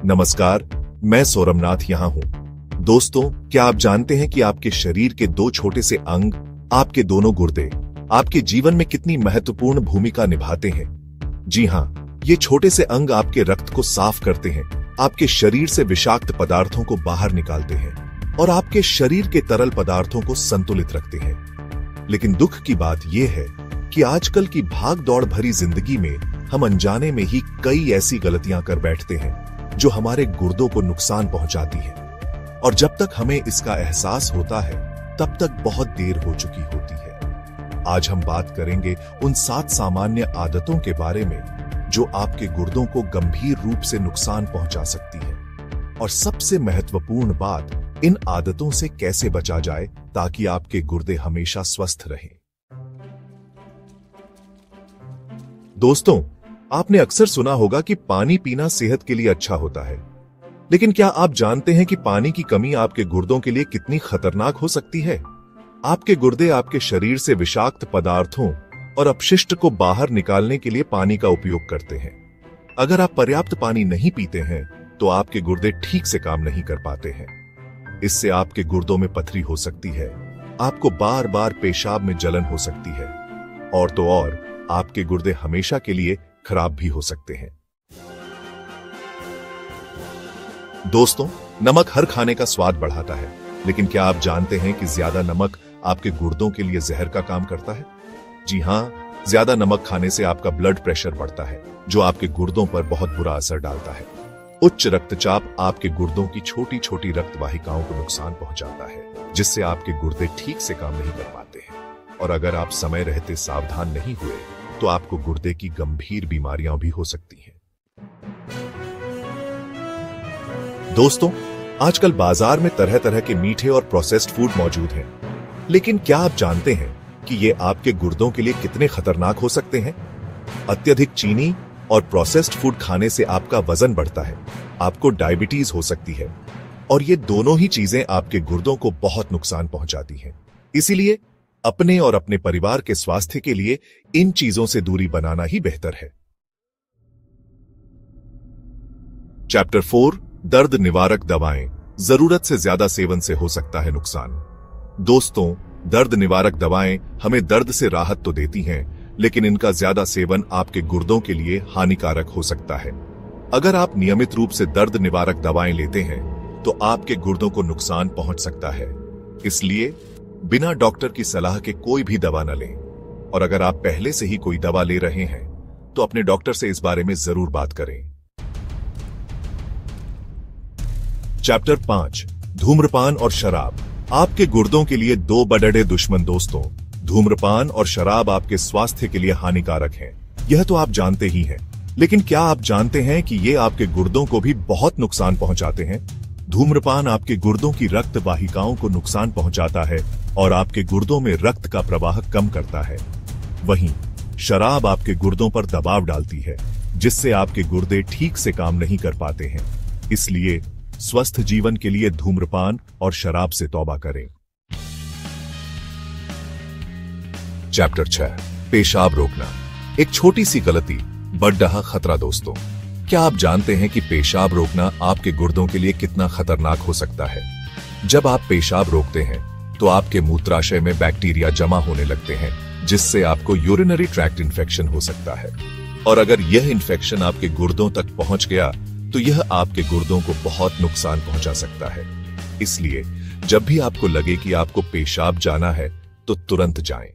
नमस्कार, मैं सोमनाथ यहाँ हूँ। दोस्तों, क्या आप जानते हैं कि आपके शरीर के दो छोटे से अंग, आपके दोनों गुर्दे, आपके जीवन में कितनी महत्वपूर्ण भूमिका निभाते हैं? जी हाँ, ये छोटे से अंग आपके रक्त को साफ करते हैं, आपके शरीर से विषाक्त पदार्थों को बाहर निकालते हैं और आपके शरीर के तरल पदार्थों को संतुलित रखते हैं। लेकिन दुख की बात यह है कि आजकल की भाग दौड़ भरी जिंदगी में हम अनजाने में ही कई ऐसी गलतियां कर बैठते हैं जो हमारे गुर्दों को नुकसान पहुंचाती है, और जब तक हमें इसका एहसास होता है तब तक बहुत देर हो चुकी होती है। आज हम बात करेंगे उन 7 सामान्य आदतों के बारे में जो आपके गुर्दों को गंभीर रूप से नुकसान पहुंचा सकती है, और सबसे महत्वपूर्ण बात, इन आदतों से कैसे बचा जाए ताकि आपके गुर्दे हमेशा स्वस्थ रहें। दोस्तों, आपने अक्सर सुना होगा कि पानी पीना सेहत के लिए अच्छा होता है, लेकिन क्या आप जानते हैं कि पानी की कमी आपके गुर्दों के लिए कितनी खतरनाक हो सकती है? आपके गुर्दे आपके शरीर से विषाक्त पदार्थों और अपशिष्ट को बाहर निकालने के लिए पानी का उपयोग करते हैं। अगर आप पर्याप्त पानी नहीं पीते हैं तो आपके गुर्दे ठीक से काम नहीं कर पाते हैं। इससे आपके गुर्दों में पथरी हो सकती है, आपको बार बार पेशाब में जलन हो सकती है, और तो और आपके गुर्दे हमेशा के लिए खराब भी हो सकते हैं। दोस्तों, नमक हर खाने का स्वाद बढ़ाता है, लेकिन क्या आप जानते हैं कि ज्यादा नमक आपके गुर्दों के लिए जहर का काम करता है? जी हां, ज्यादा नमक खाने से आपका ब्लड प्रेशर बढ़ता है, जो आपके गुर्दों पर बहुत बुरा असर डालता है। उच्च रक्तचाप आपके गुर्दों की छोटी छोटी रक्त वाहिकाओं को नुकसान पहुंचाता है, जिससे आपके गुर्दे ठीक से काम नहीं कर पाते हैं, और अगर आप समय रहते सावधान नहीं हुए तो आपको गुर्दे की गंभीर बीमारियां भी हो सकती हैं। दोस्तों, आजकल बाजार में तरह तरह के मीठे और प्रोसेस्ड फूड मौजूद हैं, लेकिन क्या आप जानते हैं कि ये आपके गुर्दों के लिए कितने खतरनाक हो सकते हैं? अत्यधिक चीनी और प्रोसेस्ड फूड खाने से आपका वजन बढ़ता है, आपको डायबिटीज हो सकती है, और ये दोनों ही चीजें आपके गुर्दों को बहुत नुकसान पहुंचाती हैं। इसीलिए अपने और अपने परिवार के स्वास्थ्य के लिए इन चीजों से दूरी बनाना ही बेहतर है। चैप्टर 4, दर्द निवारक दवाएं, जरूरत से ज्यादा सेवन से हो सकता है नुकसान। दोस्तों, दर्द निवारक दवाएं हमें दर्द से राहत तो देती हैं, लेकिन इनका ज्यादा सेवन आपके गुर्दों के लिए हानिकारक हो सकता है। अगर आप नियमित रूप से दर्द निवारक दवाएं लेते हैं तो आपके गुर्दों को नुकसान पहुंच सकता है। इसलिए बिना डॉक्टर की सलाह के कोई भी दवा न लें, और अगर आप पहले से ही कोई दवा ले रहे हैं तो अपने डॉक्टर से इस बारे में जरूर बात करें। चैप्टर 5, धूम्रपान और शराब, आपके गुर्दों के लिए 2 बड़े दुश्मन। दोस्तों, धूम्रपान और शराब आपके स्वास्थ्य के लिए हानिकारक हैं, यह तो आप जानते ही हैं, लेकिन क्या आप जानते हैं कि ये आपके गुर्दों को भी बहुत नुकसान पहुंचाते हैं? धूम्रपान आपके गुर्दों की रक्त वाहिकाओं को नुकसान पहुंचाता है और आपके गुर्दों में रक्त का प्रवाह कम करता है। वहीं शराब आपके गुर्दों पर दबाव डालती है, जिससे आपके गुर्दे ठीक से काम नहीं कर पाते हैं। इसलिए स्वस्थ जीवन के लिए धूम्रपान और शराब से तौबा करें। चैप्टर 6, पेशाब रोकना, एक छोटी सी गलती, बड़ा खतरा। दोस्तों, क्या आप जानते हैं कि पेशाब रोकना आपके गुर्दों के लिए कितना खतरनाक हो सकता है? जब आप पेशाब रोकते हैं तो आपके मूत्राशय में बैक्टीरिया जमा होने लगते हैं, जिससे आपको यूरिनरी ट्रैक्ट इन्फेक्शन हो सकता है, और अगर यह इन्फेक्शन आपके गुर्दों तक पहुंच गया तो यह आपके गुर्दों को बहुत नुकसान पहुंचा सकता है। इसलिए जब भी आपको लगे कि आपको पेशाब जाना है तो तुरंत जाएं।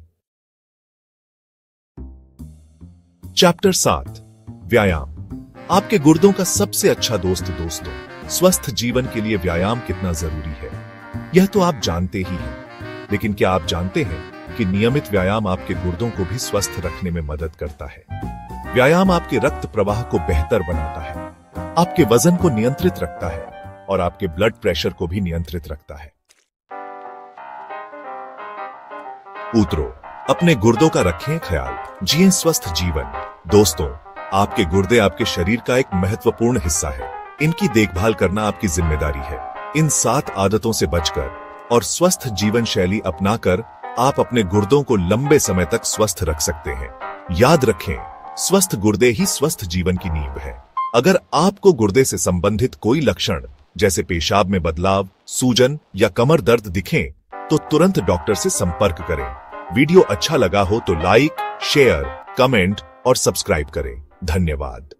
चैप्टर 7, व्यायाम, आपके गुर्दों का सबसे अच्छा दोस्त। दोस्तों, स्वस्थ जीवन के लिए व्यायाम कितना जरूरी है यह तो आप जानते ही हैं, लेकिन क्या आप जानते हैं कि नियमित व्यायाम आपके गुर्दों को भी स्वस्थ रखने में मदद करता है? व्यायाम आपके रक्त प्रवाह को बेहतर बनाता है, आपके वजन को नियंत्रित रखता है, और आपके ब्लड प्रेशर को भी नियंत्रित रखता है। पुत्रों, अपने गुर्दों का रखें ख्याल, जिएं स्वस्थ जीवन। दोस्तों, आपके गुर्दे आपके शरीर का एक महत्वपूर्ण हिस्सा है, इनकी देखभाल करना आपकी जिम्मेदारी है। इन 7 आदतों से बचकर और स्वस्थ जीवन शैली अपनाकर आप अपने गुर्दों को लंबे समय तक स्वस्थ रख सकते हैं। याद रखें, स्वस्थ गुर्दे ही स्वस्थ जीवन की नींव है। अगर आपको गुर्दे से संबंधित कोई लक्षण जैसे पेशाब में बदलाव, सूजन या कमर दर्द दिखें तो तुरंत डॉक्टर से संपर्क करें। वीडियो अच्छा लगा हो तो लाइक, शेयर, कमेंट और सब्सक्राइब करें। धन्यवाद।